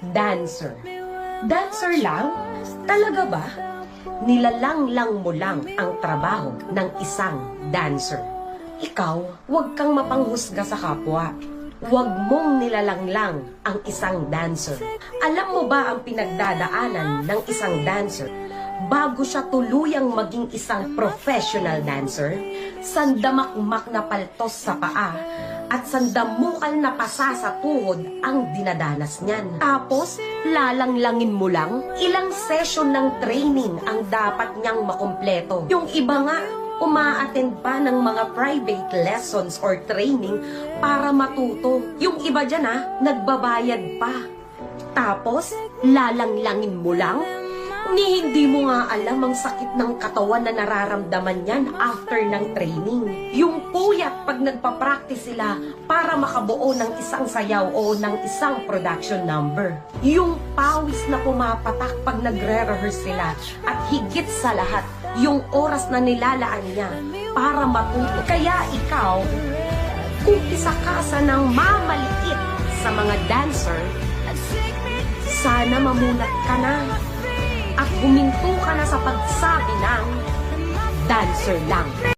dancer. Dancer lang? Talaga ba? Nilalanglang mo lang ang trabaho ng isang dancer. Ikaw, huwag kang mapanghusga sa kapwa. Huwag mong nilalanglang ang isang dancer. Alam mo ba ang pinagdadaanan ng isang dancer bago siya tuluyang maging isang professional dancer? Sandamakmak na paltos sa paa at sandamukal na pasa sa tuhod ang dinadanas niyan. Tapos, lalanglangin mo lang, ilang session ng training ang dapat niyang makumpleto. Yung iba nga, uma-attend pa ng mga private lessons or training para matuto. Yung iba dyan nagbabayad pa. Tapos, lalanglangin mo lang? Ni hindi mo nga alam ang sakit ng katawan na nararamdaman yan after ng training. Yung puyat pag nagpa-practice sila para makabuo ng isang sayaw o ng isang production number. Yung pawis na pumapatak pag nagre-rehearse sila. At higit sa lahat, yung oras na nilalaan niya para matuto. Kaya ikaw, kung isa ka sa nang mamaliit sa mga dancer, sana mamunat ka na at huminto ka na sa pagsabi ng dancer lang.